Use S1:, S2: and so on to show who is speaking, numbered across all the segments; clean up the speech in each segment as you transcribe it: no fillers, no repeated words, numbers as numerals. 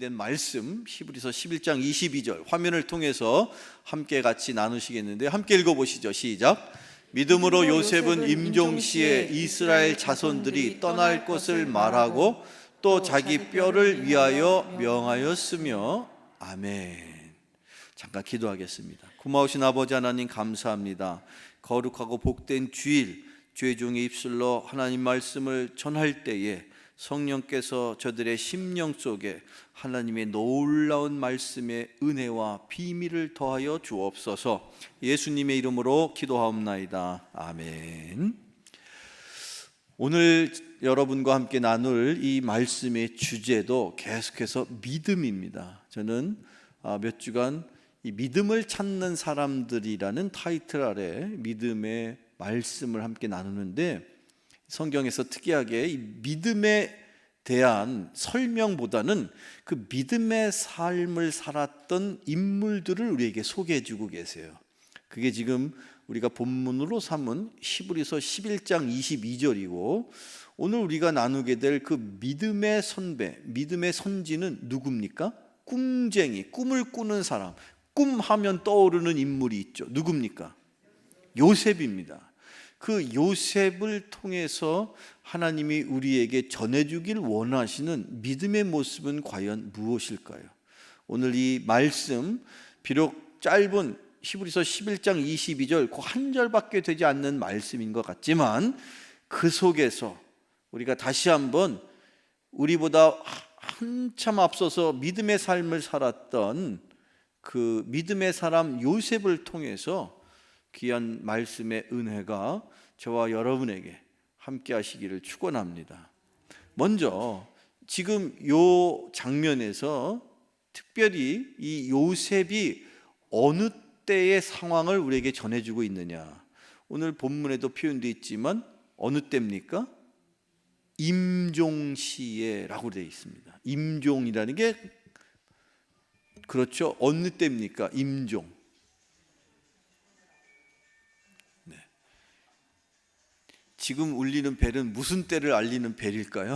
S1: 정리된 말씀 히브리서 11장 22절 화면을 통해서 함께 같이 나누시겠는데 함께 읽어보시죠. 시작. 믿음으로 요셉은 임종시에 이스라엘 자손들이 떠날 것을 말하고 또 자기 뼈를 위하여 명하였으며. 아멘. 잠깐 기도하겠습니다. 고마우신 아버지 하나님 감사합니다. 거룩하고 복된 주일 죄종의 입술로 하나님 말씀을 전할 때에 성령께서 저들의 심령 속에 하나님의 놀라운 말씀의 은혜와 비밀을 더하여 주옵소서. 예수님의 이름으로 기도하옵나이다. 아멘. 오늘 여러분과 함께 나눌 이 말씀의 주제도 계속해서 믿음입니다. 저는 몇 주간 이 믿음을 찾는 사람들이라는 타이틀 아래 믿음의 말씀을 함께 나누는데, 성경에서 특이하게 이 믿음에 대한 설명보다는 그 믿음의 삶을 살았던 인물들을 우리에게 소개해 주고 계세요. 그게 지금 우리가 본문으로 삼은 히브리서 11장 22절이고, 오늘 우리가 나누게 될 그 믿음의 선배, 믿음의 선지는 누굽니까? 꿈쟁이, 꿈을 꾸는 사람, 꿈하면 떠오르는 인물이 있죠. 누굽니까? 요셉입니다. 그 요셉을 통해서 하나님이 우리에게 전해주길 원하시는 믿음의 모습은 과연 무엇일까요? 오늘 이 말씀, 비록 짧은 히브리서 11장 22절 그 한 절밖에 되지 않는 말씀인 것 같지만, 그 속에서 우리가 다시 한번 우리보다 한참 앞서서 믿음의 삶을 살았던 그 믿음의 사람 요셉을 통해서 귀한 말씀의 은혜가 저와 여러분에게 함께 하시기를 축원합니다. 먼저 지금 요 장면에서 특별히 이 요셉이 어느 때의 상황을 우리에게 전해주고 있느냐, 오늘 본문에도 표현되어 있지만 어느 때입니까? 임종시에라고 되어 있습니다. 임종이라는 게 그렇죠. 어느 때입니까? 임종. 지금 울리는 벨은 무슨 때를 알리는 벨일까요?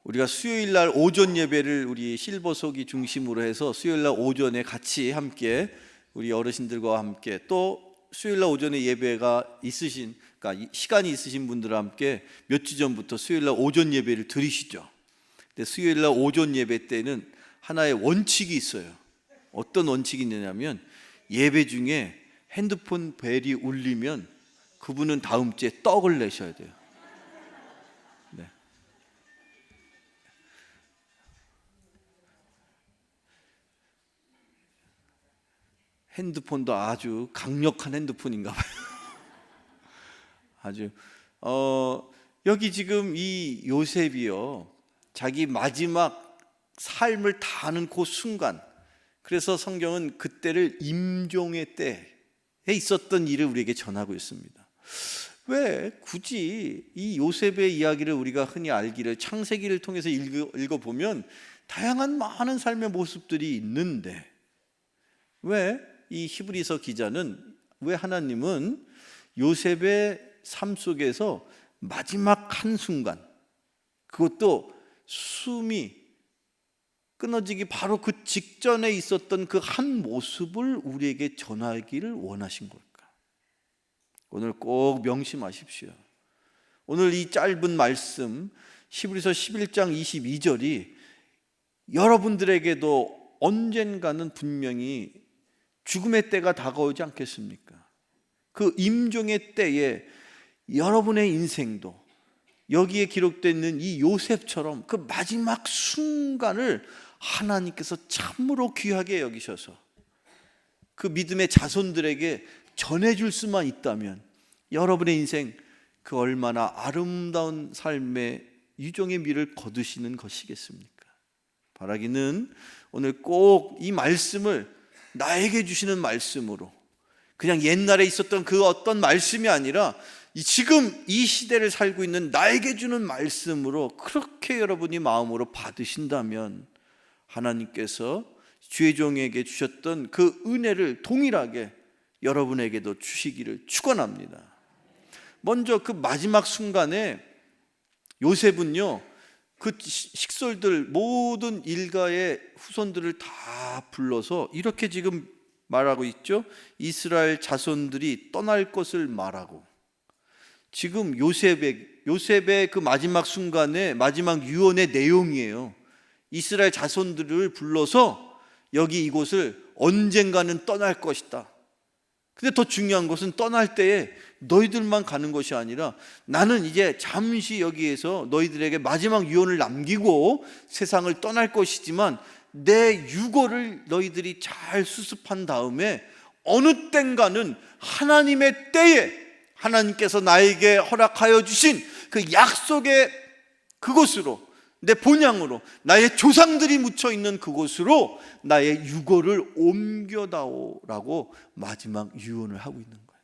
S1: 우리가 수요일 날 오전 예배를 우리 실버속이 중심으로 해서 수요일 날 오전에 같이 함께 우리 어르신들과 함께, 또 수요일 날 오전에 예배가 있으신, 그러니까 시간이 있으신 분들과 함께 몇 주 전부터 수요일 날 오전 예배를 드리시죠. 근데 수요일 날 오전 예배 때는 하나의 원칙이 있어요. 어떤 원칙이 있느냐면, 예배 중에 핸드폰 벨이 울리면 그분은 다음 주에 떡을 내셔야 돼요. 네. 핸드폰도 아주 강력한 핸드폰인가 봐요. 아주 여기 지금 이 요셉이요, 자기 마지막 삶을 다하는 그 순간, 그래서 성경은 그때를 임종의 때에 있었던 일을 우리에게 전하고 있습니다. 왜 굳이 이 요셉의 이야기를 우리가 흔히 알기를 창세기를 통해서 읽어보면 다양한 많은 삶의 모습들이 있는데, 왜 이 히브리서 기자는, 왜 하나님은 요셉의 삶 속에서 마지막 한순간, 그것도 숨이 끊어지기 바로 그 직전에 있었던 그 한 모습을 우리에게 전하기를 원하신 걸까? 오늘 꼭 명심하십시오. 오늘 이 짧은 말씀 히브리서 11장 22절이 여러분들에게도 언젠가는 분명히 죽음의 때가 다가오지 않겠습니까? 그 임종의 때에 여러분의 인생도 여기에 기록되어 있는 이 요셉처럼 그 마지막 순간을 하나님께서 참으로 귀하게 여기셔서 그 믿음의 자손들에게 전해줄 수만 있다면 여러분의 인생 그 얼마나 아름다운 삶의 유종의 미를 거두시는 것이겠습니까? 바라기는 오늘 꼭 이 말씀을 나에게 주시는 말씀으로, 그냥 옛날에 있었던 그 어떤 말씀이 아니라 지금 이 시대를 살고 있는 나에게 주는 말씀으로 그렇게 여러분이 마음으로 받으신다면 하나님께서 주의 종에게 주셨던 그 은혜를 동일하게 여러분에게도 주시기를 축원합니다. 먼저 그 마지막 순간에 요셉은요, 그 식솔들 모든 일가의 후손들을 다 불러서 이렇게 지금 말하고 있죠. 이스라엘 자손들이 떠날 것을 말하고, 지금 요셉의 그 마지막 순간에 마지막 유언의 내용이에요. 이스라엘 자손들을 불러서 여기 이곳을 언젠가는 떠날 것이다. 근데 더 중요한 것은 떠날 때에 너희들만 가는 것이 아니라 나는 이제 잠시 여기에서 너희들에게 마지막 유언을 남기고 세상을 떠날 것이지만 내 유고를 너희들이 잘 수습한 다음에 어느 땐가는 하나님의 때에 하나님께서 나에게 허락하여 주신 그 약속의 그곳으로, 내 본향으로, 나의 조상들이 묻혀 있는 그곳으로 나의 유고를 옮겨다오라고 마지막 유언을 하고 있는 거예요.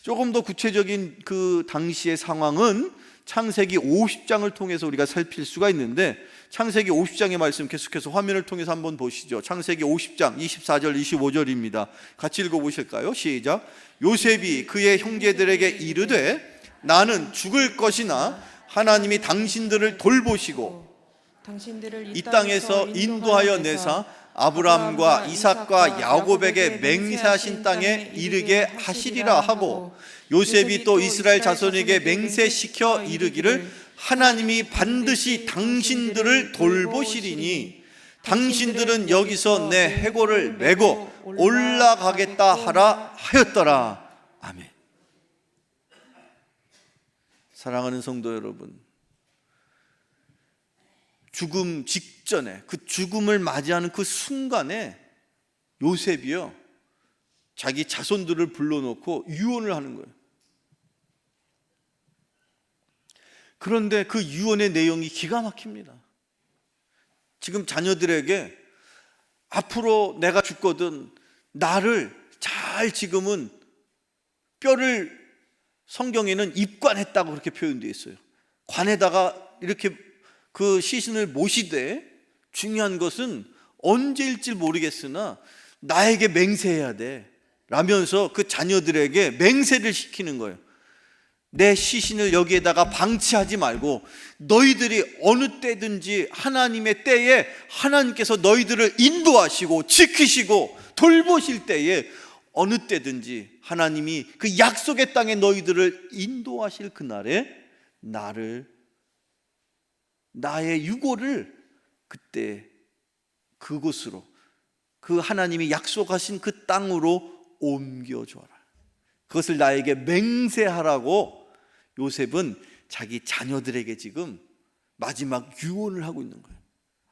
S1: 조금 더 구체적인 그 당시의 상황은 창세기 50장을 통해서 우리가 살필 수가 있는데, 창세기 50장의 말씀 계속해서 화면을 통해서 한번 보시죠. 창세기 50장 24절 25절입니다. 같이 읽어보실까요? 시작. 요셉이 그의 형제들에게 이르되 나는 죽을 것이나 하나님이 당신들을 돌보시고 이 땅에서 인도하여 내사 아브라함과 이삭과 야곱에게 맹세하신 땅에 이르게 하시리라 하고, 요셉이 또 이스라엘 자손에게 맹세시켜 이르기를 하나님이 반드시 당신들을 돌보시리니 당신들은 여기서 내 해골을 메고 올라가겠다 하라 하였더라. 아멘. 사랑하는 성도 여러분, 죽음 직전에, 그 죽음을 맞이하는 그 순간에 요셉이요, 자기 자손들을 불러놓고 유언을 하는 거예요. 그런데 그 유언의 내용이 기가 막힙니다. 지금 자녀들에게 앞으로 내가 죽거든 나를 잘, 지금은 뼈를 성경에는 입관했다고 그렇게 표현되어 있어요. 관에다가 이렇게 그 시신을 모시되, 중요한 것은 언제일지 모르겠으나 나에게 맹세해야 돼 라면서 그 자녀들에게 맹세를 시키는 거예요. 내 시신을 여기에다가 방치하지 말고 너희들이 어느 때든지 하나님의 때에 하나님께서 너희들을 인도하시고 지키시고 돌보실 때에 어느 때든지 하나님이 그 약속의 땅에 너희들을 인도하실 그날에 나의 유고를 그때 그곳으로, 그 하나님이 약속하신 그 땅으로 옮겨줘라. 그것을 나에게 맹세하라고 요셉은 자기 자녀들에게 지금 마지막 유언을 하고 있는 거예요.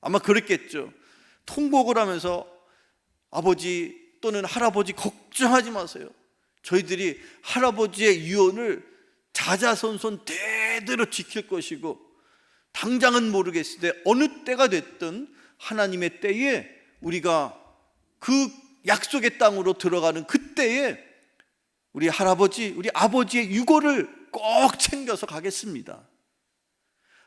S1: 아마 그랬겠죠. 통곡을 하면서 아버지 또는 할아버지 걱정하지 마세요. 저희들이 할아버지의 유언을 자자손손 대대로 지킬 것이고, 당장은 모르겠을 때 어느 때가 됐든 하나님의 때에 우리가 그 약속의 땅으로 들어가는 그때에 우리 할아버지, 우리 아버지의 유고를 꼭 챙겨서 가겠습니다.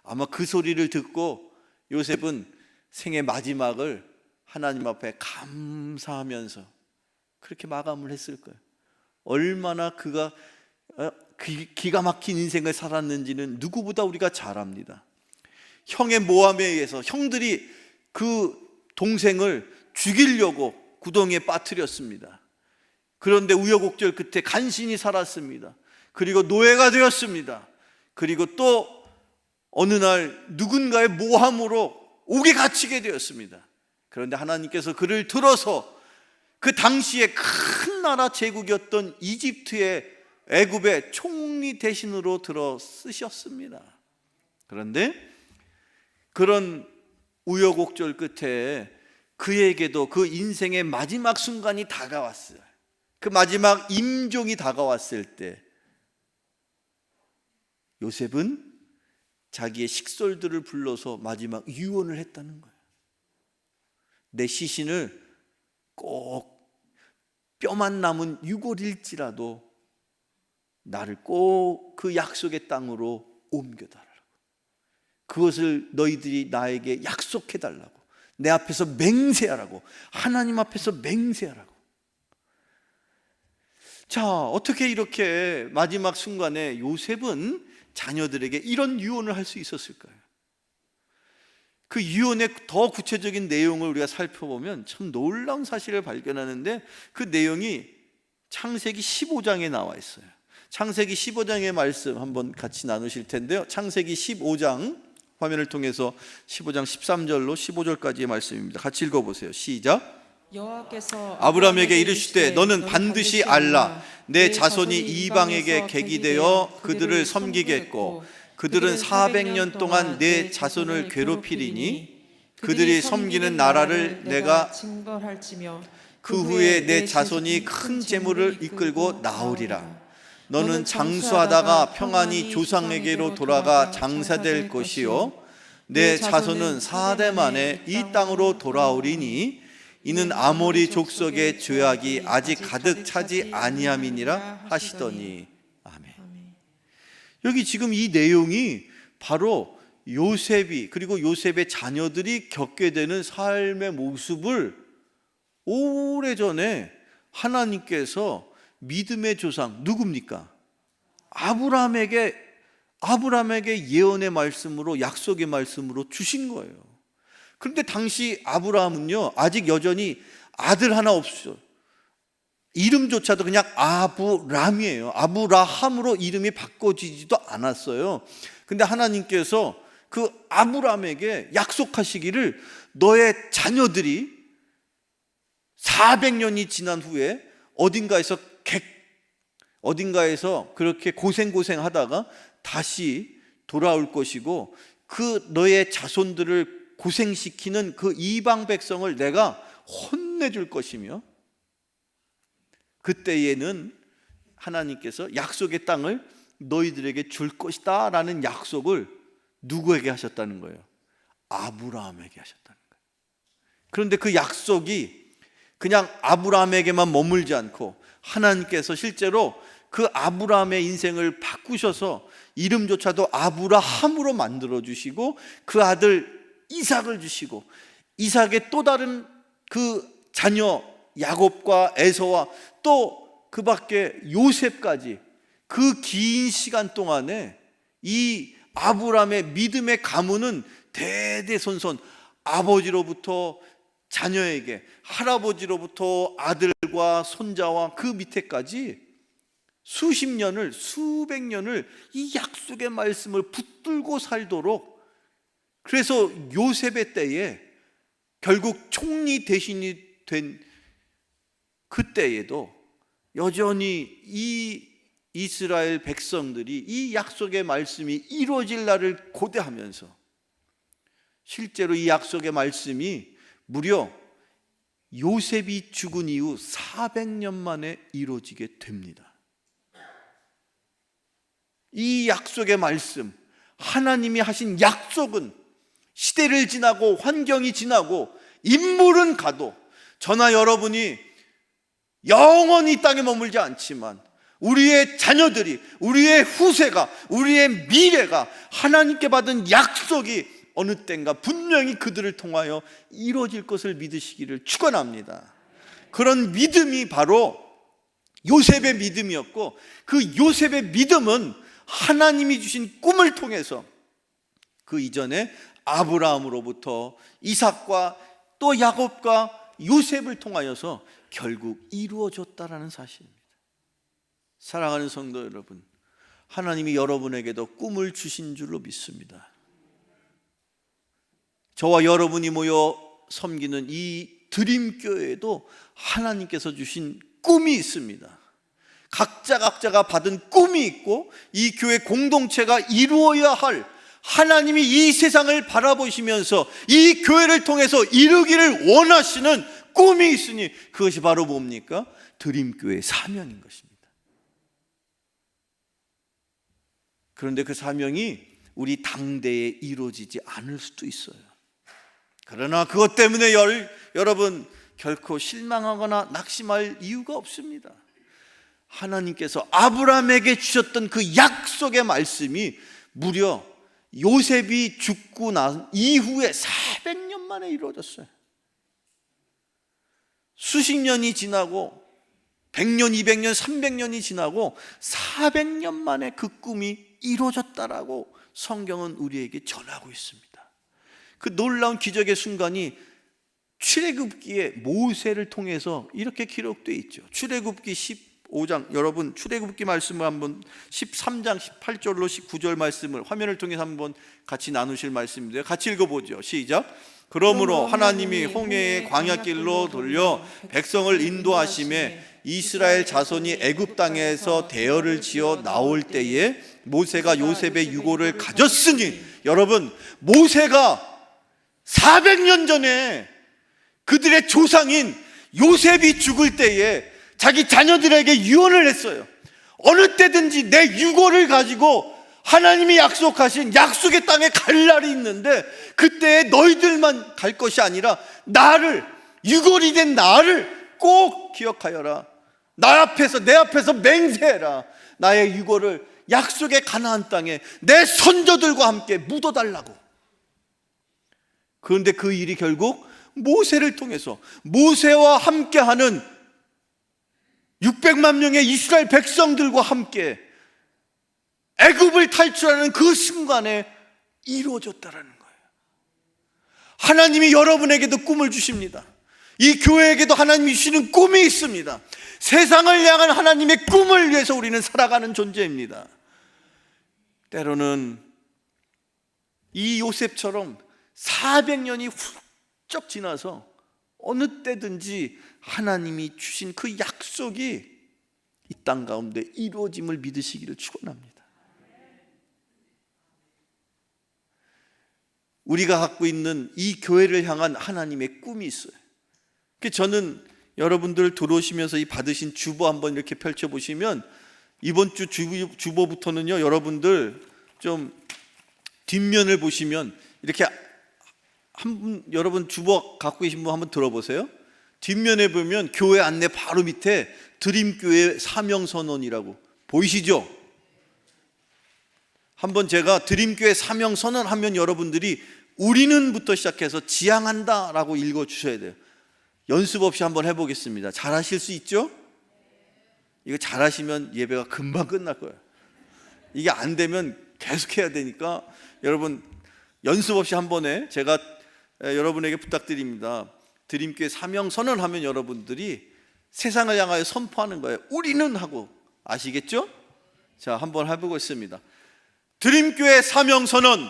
S1: 아마 그 소리를 듣고 요셉은 생의 마지막을 하나님 앞에 감사하면서 그렇게 마감을 했을 거예요. 얼마나 그가 기가 막힌 인생을 살았는지는 누구보다 우리가 잘 압니다. 형의 모함에 의해서 형들이 그 동생을 죽이려고 구덩이에 빠뜨렸습니다. 그런데 우여곡절 끝에 간신히 살았습니다. 그리고 노예가 되었습니다. 그리고 또 어느 날 누군가의 모함으로 옥에 갇히게 되었습니다. 그런데 하나님께서 그를 들어서 그 당시에 큰 나라 제국이었던 애굽의 총리 대신으로 들어 쓰셨습니다. 그런데 그런 우여곡절 끝에 그에게도 그 인생의 마지막 순간이 다가왔어요. 그 마지막 임종이 다가왔을 때 요셉은 자기의 식솔들을 불러서 마지막 유언을 했다는 거예요. 내 시신을 꼭 뼈만 남은 유골일지라도 나를 꼭 그 약속의 땅으로 옮겨달라고, 그것을 너희들이 나에게 약속해달라고, 내 앞에서 맹세하라고, 하나님 앞에서 맹세하라고. 자, 어떻게 이렇게 마지막 순간에 요셉은 자녀들에게 이런 유언을 할 수 있었을까요? 그 유언의 더 구체적인 내용을 우리가 살펴보면 참 놀라운 사실을 발견하는데, 그 내용이 창세기 15장에 나와 있어요. 창세기 15장의 말씀 한번 같이 나누실 텐데요. 창세기 15장, 화면을 통해서 15장 13절로 15절까지의 말씀입니다. 같이 읽어보세요. 시작.
S2: 여호와께서
S1: 아브라함에게 이르시되 너는 반드시 알라. 내 자손이 이방에게 객이 되어 그들을 섬기겠고 그들은 400년 동안 내 자손을 괴롭히리니 그들이 섬기는 나라를 내가
S2: 징벌할지며
S1: 그 후에 내 자손이 큰 재물을 이끌고 나오리라. 너는 장수하다가 평안히 조상에게로 돌아가 장사될 것이요 내 자손은 4대 만에 이 땅으로 돌아오리니 이는 아모리 족속의 죄악이 아직 가득 차지 아니함이니라 하시더니. 아멘. 여기 지금 이 내용이 바로 요셉이, 그리고 요셉의 자녀들이 겪게 되는 삶의 모습을 오래전에 하나님께서 믿음의 조상 누굽니까? 아브라함에게 예언의 말씀으로, 약속의 말씀으로 주신 거예요. 그런데 당시 아브라함은요, 아직 여전히 아들 하나 없어요. 이름조차도 그냥 아브람이에요. 아브라함으로 이름이 바꿔지지도 않았어요. 근데 하나님께서 그 아브라함에게 약속하시기를 너의 자녀들이 400년이 지난 후에 어딘가에서 그렇게 고생하다가 다시 돌아올 것이고, 그 너의 자손들을 고생시키는 그 이방 백성을 내가 혼내줄 것이며, 그때에는 하나님께서 약속의 땅을 너희들에게 줄 것이다 라는 약속을 누구에게 하셨다는 거예요? 아브라함에게 하셨다는 거예요. 그런데 그 약속이 그냥 아브라함에게만 머물지 않고 하나님께서 실제로 그 아브라함의 인생을 바꾸셔서 이름조차도 아브라함으로 만들어 주시고, 그 아들 이삭을 주시고, 이삭의 또 다른 그 자녀 야곱과 에서와 또 그 밖에 요셉까지, 그 긴 시간 동안에 이 아브라함의 믿음의 가문은 대대손손 아버지로부터 자녀에게, 할아버지로부터 아들과 손자와 그 밑에까지 수십 년을, 수백 년을 이 약속의 말씀을 붙들고 살도록, 그래서 요셉의 때에 결국 총리 대신이 된 그때에도 여전히 이 이스라엘 백성들이 이 약속의 말씀이 이루어질 날을 고대하면서, 실제로 이 약속의 말씀이 무려 요셉이 죽은 이후 400년 만에 이루어지게 됩니다. 이 약속의 말씀, 하나님이 하신 약속은 시대를 지나고 환경이 지나고 인물은 가도 저나 여러분이 영원히 이 땅에 머물지 않지만 우리의 자녀들이, 우리의 후세가, 우리의 미래가 하나님께 받은 약속이 어느 때인가 분명히 그들을 통하여 이루어질 것을 믿으시기를 축원합니다. 그런 믿음이 바로 요셉의 믿음이었고, 그 요셉의 믿음은 하나님이 주신 꿈을 통해서 그 이전에 아브라함으로부터 이삭과 또 야곱과 요셉을 통하여서 결국 이루어졌다라는 사실입니다. 사랑하는 성도 여러분, 하나님이 여러분에게도 꿈을 주신 줄로 믿습니다. 저와 여러분이 모여 섬기는 이 드림교회에도 하나님께서 주신 꿈이 있습니다. 각자가 받은 꿈이 있고, 이 교회 공동체가 이루어야 할, 하나님이 이 세상을 바라보시면서 이 교회를 통해서 이루기를 원하시는 꿈이 있으니, 그것이 바로 뭡니까? 드림교회의 사명인 것입니다. 그런데 그 사명이 우리 당대에 이루어지지 않을 수도 있어요. 그러나 그것 때문에 여러분 결코 실망하거나 낙심할 이유가 없습니다. 하나님께서 아브라함에게 주셨던 그 약속의 말씀이 무려 요셉이 죽고 난 이후에 400년 만에 이루어졌어요. 수십 년이 지나고 100년, 200년, 300년이 지나고 400년 만에 그 꿈이 이루어졌다라고 성경은 우리에게 전하고 있습니다. 그 놀라운 기적의 순간이 출애굽기에 모세를 통해서 이렇게 기록되어 있죠. 출애굽기 15장, 여러분 출애굽기 말씀을 한번 13장 18절로 19절 말씀을 화면을 통해서 한번 같이 나누실 말씀인데요. 같이 읽어보죠. 시작. 그러므로 하나님이 홍해의 광야길로 돌려 백성을 인도하심에 이스라엘 자손이 애굽 땅에서 대열을 지어 나올 때에 모세가 요셉의 유고를 가졌으니, 여러분 모세가 400년 전에 그들의 조상인 요셉이 죽을 때에 자기 자녀들에게 유언을 했어요. 어느 때든지 내 유고를 가지고 하나님이 약속하신 약속의 땅에 갈 날이 있는데 그때 너희들만 갈 것이 아니라 나를, 유골이 된 나를 꼭 기억하여라. 내 앞에서 맹세해라. 나의 유골을 약속의 가나안 땅에 내 선조들과 함께 묻어달라고. 그런데 그 일이 결국 모세를 통해서, 모세와 함께하는 600만 명의 이스라엘 백성들과 함께 애굽을 탈출하는 그 순간에 이루어졌다라는 거예요. 하나님이 여러분에게도 꿈을 주십니다. 이 교회에게도 하나님이 주시는 꿈이 있습니다. 세상을 향한 하나님의 꿈을 위해서 우리는 살아가는 존재입니다. 때로는 이 요셉처럼 400년이 훌쩍 지나서 어느 때든지 하나님이 주신 그 약속이 이 땅 가운데 이루어짐을 믿으시기를 축원합니다. 우리가 갖고 있는 이 교회를 향한 하나님의 꿈이 있어요. 저는 여러분들 들어오시면서 이 받으신 주보 한번 이렇게 펼쳐보시면, 이번 주 주보부터는요, 여러분들 좀 뒷면을 보시면 이렇게 여러분 주보 갖고 계신 분 한번 들어보세요. 뒷면에 보면 교회 안내 바로 밑에 드림교회 사명선언이라고 보이시죠? 한번 제가 드림교회 사명선언 하면 여러분들이 우리는부터 시작해서 지향한다 라고 읽어주셔야 돼요. 연습 없이 한번 해보겠습니다. 잘하실 수 있죠? 이거 잘하시면 예배가 금방 끝날 거예요. 이게 안 되면 계속 해야 되니까 여러분 연습 없이 한 번에 제가 여러분에게 부탁드립니다. 드림교회 사명선언 하면 여러분들이 세상을 향하여 선포하는 거예요. 우리는 하고, 아시겠죠? 자, 한번 해보겠습니다. 드림교회 사명선언.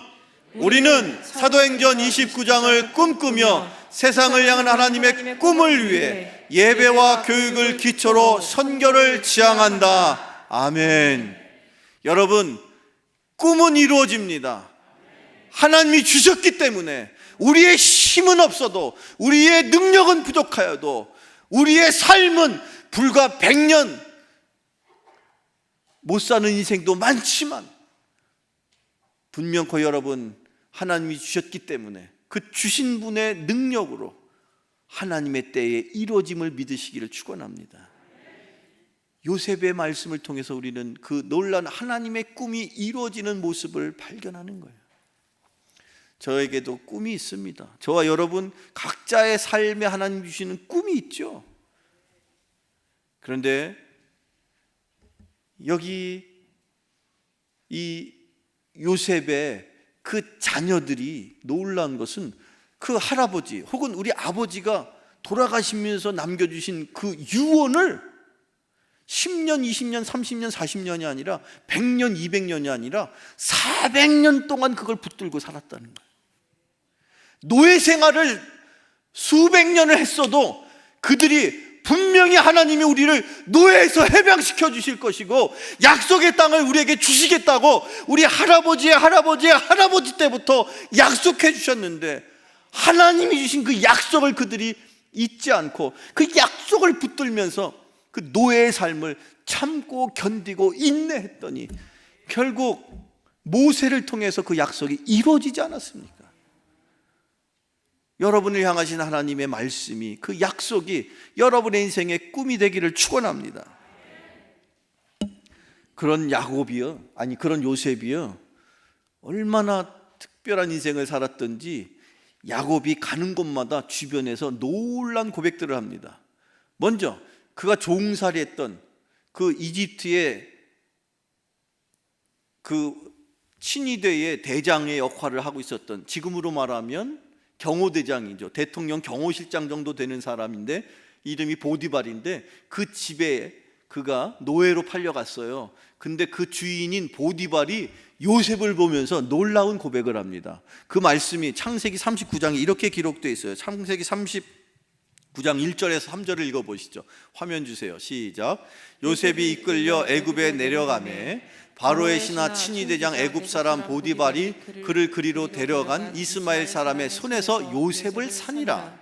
S1: 우리는 사도행전 29장을 꿈꾸며 세상을 향한 하나님의 꿈을 위해 예배와 교육을 기초로 선교를 지향한다. 아멘. 여러분, 꿈은 이루어집니다. 하나님이 주셨기 때문에 우리의 힘은 없어도, 우리의 능력은 부족하여도, 우리의 삶은 불과 100년 못 사는 인생도 많지만 분명코 여러분, 하나님이 주셨기 때문에 그 주신 분의 능력으로 하나님의 때에 이루어짐을 믿으시기를 축원합니다. 요셉의 말씀을 통해서 우리는 그 놀라운 하나님의 꿈이 이루어지는 모습을 발견하는 거예요. 저에게도 꿈이 있습니다. 저와 여러분 각자의 삶에 하나님 주시는 꿈이 있죠. 그런데 여기 이 요셉의 그 자녀들이 놀라운 것은 그 할아버지 혹은 우리 아버지가 돌아가시면서 남겨주신 그 유언을 10년, 20년, 30년, 40년이 아니라 100년, 200년이 아니라 400년 동안 그걸 붙들고 살았다는 거예요. 노예 생활을 수백 년을 했어도 그들이 분명히 하나님이 우리를 노예에서 해방시켜 주실 것이고 약속의 땅을 우리에게 주시겠다고 우리 할아버지의 할아버지의 할아버지 때부터 약속해 주셨는데, 하나님이 주신 그 약속을 그들이 잊지 않고 그 약속을 붙들면서 그 노예의 삶을 참고 견디고 인내했더니 결국 모세를 통해서 그 약속이 이루어지지 않았습니까? 여러분을 향하신 하나님의 말씀이, 그 약속이 여러분의 인생의 꿈이 되기를 축원합니다. 그런 야곱이요, 아니 그런 요셉이요, 얼마나 특별한 인생을 살았던지 야곱이 가는 곳마다 주변에서 놀란 고백들을 합니다. 먼저 그가 종살이했던 그 이집트의 그 친위대의 대장의 역할을 하고 있었던, 지금으로 말하면 경호대장이죠. 대통령 경호실장 정도 되는 사람인데 이름이 보디발인데, 그 집에 그가 노예로 팔려갔어요. 근데 그 주인인 보디발이 요셉을 보면서 놀라운 고백을 합니다. 그 말씀이 창세기 39장에 이렇게 기록되어 있어요. 창세기 39장 1절에서 3절을 읽어보시죠. 화면 주세요. 시작. 요셉이 이끌려 애굽에 내려가매 바로의 신하 친위대장 애굽 사람 보디발이 그를 그리로 데려간 이스마엘 사람의 손에서 요셉을 사니라.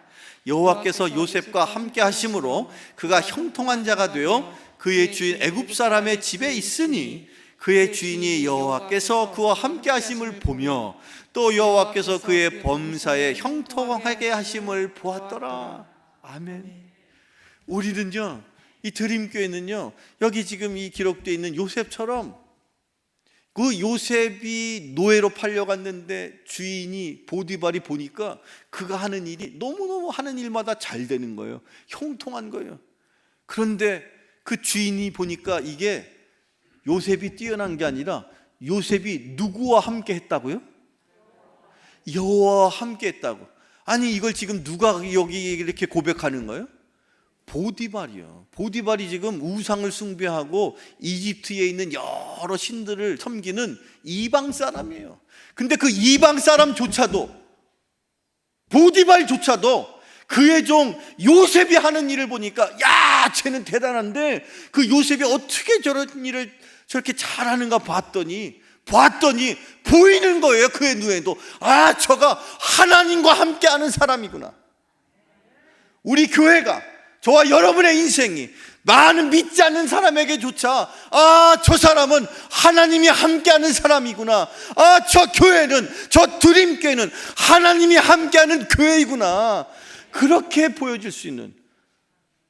S1: 여호와께서 요셉과 함께 하심으로 그가 형통한 자가 되어 그의 주인 애굽 사람의 집에 있으니 그의 주인이 여호와께서 그와 함께 하심을 보며 또 여호와께서 그의 범사에 형통하게 하심을 보았더라. 아멘. 우리는요, 이 드림교회는요, 여기 지금 이 기록되어 있는 요셉처럼 그 요셉이 노예로 팔려갔는데 주인이 보디발이 보니까 그가 하는 일이 너무너무 하는 일마다 잘 되는 거예요. 형통한 거예요. 그런데 그 주인이 보니까 이게 요셉이 뛰어난 게 아니라 요셉이 누구와 함께 했다고요? 여호와와 함께 했다고. 아니, 이걸 지금 누가 여기 이렇게 고백하는 거예요? 보디발이요. 보디발이 지금 우상을 숭배하고 이집트에 있는 여러 신들을 섬기는 이방 사람이에요. 근데 그 이방 사람조차도, 보디발조차도 그의 종 요셉이 하는 일을 보니까, 야, 쟤는 대단한데 그 요셉이 어떻게 저런 일을 저렇게 잘하는가 봤더니 보이는 거예요. 그의 눈에도, 아, 저가 하나님과 함께하는 사람이구나. 우리 교회가, 저와 여러분의 인생이 많은 믿지 않는 사람에게조차, 아, 저 사람은 하나님이 함께하는 사람이구나. 아, 저 교회는, 저 드림교회는 하나님이 함께하는 교회이구나. 그렇게 보여줄 수 있는,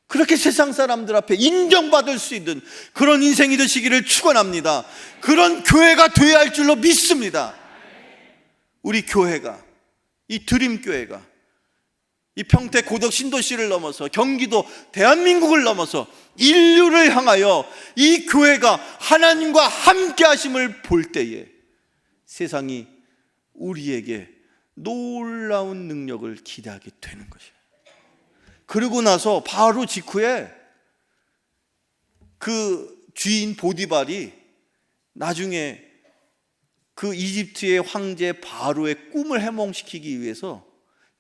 S1: 그렇게 세상 사람들 앞에 인정받을 수 있는 그런 인생이 되시기를 축원합니다. 그런 교회가 되어야 할 줄로 믿습니다. 우리 교회가, 이 드림교회가 이 평택 고덕 신도시를 넘어서 경기도 대한민국을 넘어서 인류를 향하여 이 교회가 하나님과 함께 하심을 볼 때에 세상이 우리에게 놀라운 능력을 기대하게 되는 것이에요. 그러고 나서 바로 직후에 그 주인 보디발이 나중에 그 이집트의 황제 바로의 꿈을 해몽시키기 위해서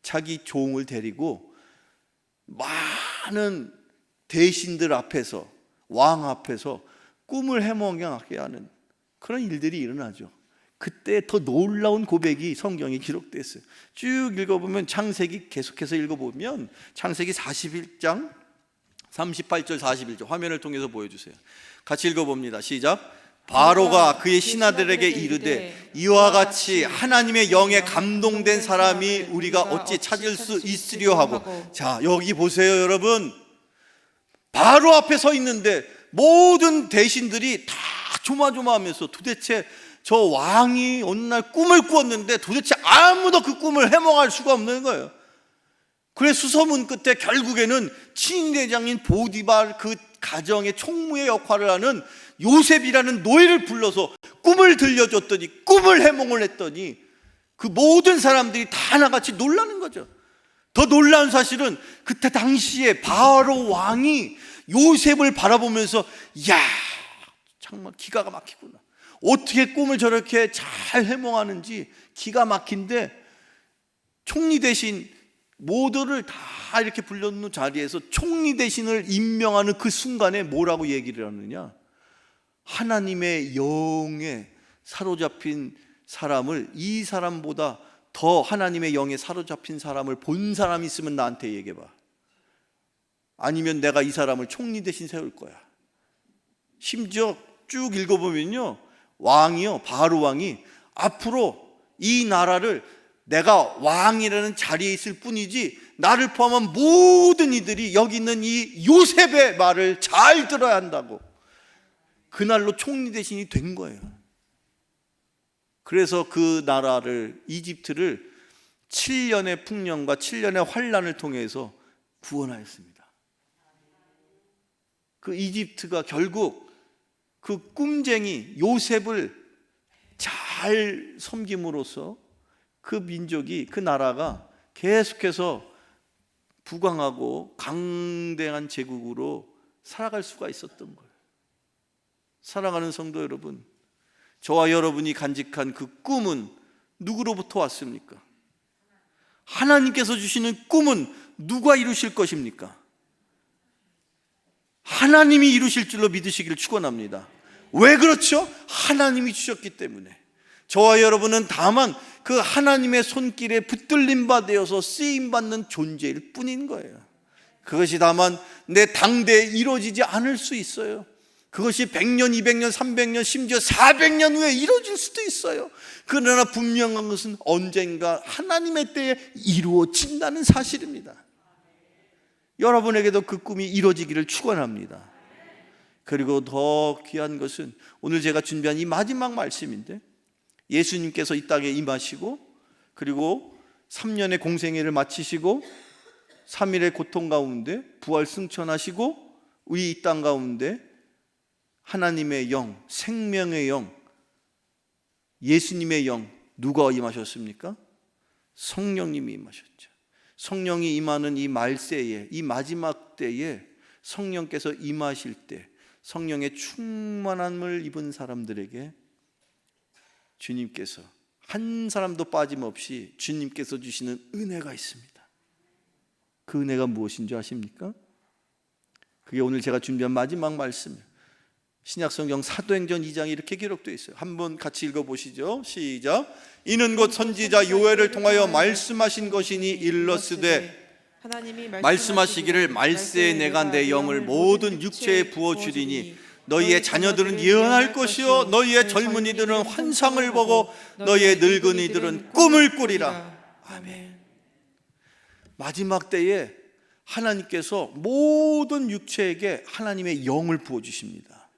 S1: 자기 종을 데리고 많은 대신들 앞에서, 왕 앞에서 꿈을 해몽하게 하는 그런 일들이 일어나죠. 그때 더 놀라운 고백이 성경에 기록됐어요. 쭉 읽어보면, 창세기 계속해서 읽어보면 창세기 41장 38절 41절 화면을 통해서 보여주세요. 같이 읽어봅니다. 시작. 바로가 그의 신하들에게 이르되 이와 같이 하나님의 영에 감동된 사람이 우리가 어찌 찾을 수 있으려 하고. 자, 여기 보세요, 여러분. 바로 앞에 서 있는데 모든 대신들이 다 조마조마하면서, 도대체 저 왕이 어느 날 꿈을 꾸었는데 도대체 아무도 그 꿈을 해몽할 수가 없는 거예요. 그래 수소문 끝에 결국에는 친위대장인 보디발, 그 가정의 총무의 역할을 하는 요셉이라는 노예를 불러서 꿈을 들려줬더니, 꿈을 해몽을 했더니 그 모든 사람들이 다 하나같이 놀라는 거죠. 더 놀라운 사실은 그때 당시에 바로 왕이 요셉을 바라보면서, 야, 정말 기가 막히구나. 어떻게 꿈을 저렇게 잘 해몽하는지 기가 막힌데, 총리 대신 모두를 다 이렇게 불러놓는 자리에서 총리 대신을 임명하는 그 순간에 뭐라고 얘기를 하느냐? 하나님의 영에 사로잡힌 사람을, 이 사람보다 더 하나님의 영에 사로잡힌 사람을 본 사람이 있으면 나한테 얘기해봐. 아니면 내가 이 사람을 총리 대신 세울 거야. 심지어 쭉 읽어보면요, 왕이요, 바로 왕이 앞으로 이 나라를 내가 왕이라는 자리에 있을 뿐이지 나를 포함한 모든 이들이 여기 있는 이 요셉의 말을 잘 들어야 한다고, 그날로 총리 대신이 된 거예요. 그래서 그 나라를, 이집트를 7년의 풍년과 7년의 환란을 통해서 구원하였습니다. 그 이집트가 결국 그 꿈쟁이 요셉을 잘 섬김으로써 그 민족이, 그 나라가 계속해서 부강하고 강대한 제국으로 살아갈 수가 있었던 거예요. 사랑하는 성도 여러분, 저와 여러분이 간직한 그 꿈은 누구로부터 왔습니까? 하나님께서 주시는 꿈은 누가 이루실 것입니까? 하나님이 이루실 줄로 믿으시기를 축원합니다. 왜 그렇죠? 하나님이 주셨기 때문에. 저와 여러분은 다만 그 하나님의 손길에 붙들림 바 되어서 쓰임받는 존재일 뿐인 거예요. 그것이 다만 내 당대에 이루어지지 않을 수 있어요. 그것이 100년, 200년, 300년, 심지어 400년 후에 이루어질 수도 있어요. 그러나 분명한 것은 언젠가 하나님의 때에 이루어진다는 사실입니다. 여러분에게도 그 꿈이 이루어지기를 축원합니다. 그리고 더 귀한 것은 오늘 제가 준비한 이 마지막 말씀인데, 예수님께서 이 땅에 임하시고 그리고 3년의 공생애를 마치시고 3일의 고통 가운데 부활 승천하시고 우리 이 땅 가운데 하나님의 영, 생명의 영, 예수님의 영, 누가 임하셨습니까? 성령님이 임하셨죠. 성령이 임하는 이 말세에, 이 마지막 때에 성령께서 임하실 때 성령의 충만함을 입은 사람들에게 주님께서 한 사람도 빠짐없이 주님께서 주시는 은혜가 있습니다. 그 은혜가 무엇인지 아십니까? 그게 오늘 제가 준비한 마지막 말씀이에요. 신약성경 사도행전 2장에 이렇게 기록되어 있어요. 한번 같이 읽어보시죠. 시작. 이는 곧 선지자 요엘을 통하여 말씀하신 것이니 일러스되 말씀하시기를 말세에 내가 내 영을 모든 육체에 부어주리니 너희의 자녀들은 예언할 것이요 너희의 젊은이들은 환상을 보고 너희의 늙은이들은 꿈을 꾸리라. 아멘. 마지막 때에 하나님께서 모든 육체에게 하나님의 영을 부어주십니다.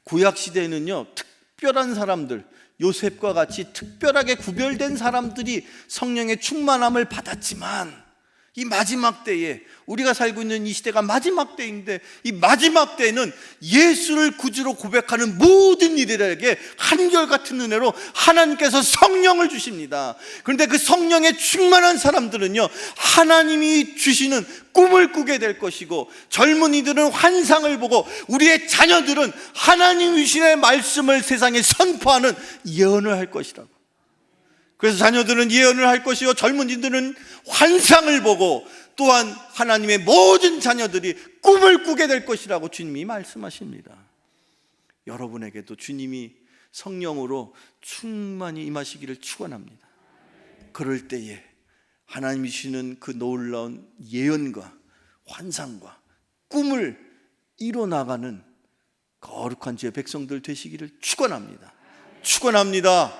S1: 구약시대에는요, 특별한 사람들, 요셉과 같이 특별하게 구별된 사람들이 성령의 충만함을 받았지만 이 마지막 때에, 우리가 살고 있는 이 시대가 마지막 때인데 이 마지막 때에는 예수를 구주로 고백하는 모든 이들에게 한결같은 은혜로 하나님께서 성령을 주십니다. 그런데 그 성령에 충만한 사람들은요, 하나님이 주시는 꿈을 꾸게 될 것이고 젊은이들은 환상을 보고 우리의 자녀들은 하나님 주신의 말씀을 세상에 선포하는 예언을 할 것이라고. 그래서 자녀들은 예언을 할 것이요 젊은이들은 환상을 보고 또한 하나님의 모든 자녀들이 꿈을 꾸게 될 것이라고 주님이 말씀하십니다. 여러분에게도 주님이 성령으로 충만히 임하시기를 축원합니다. 그럴 때에 하나님이 주시는 그 놀라운 예언과 환상과 꿈을 이뤄나가는 거룩한 주의 백성들 되시기를 축원합니다. 축원합니다.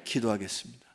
S1: 기도하겠습니다.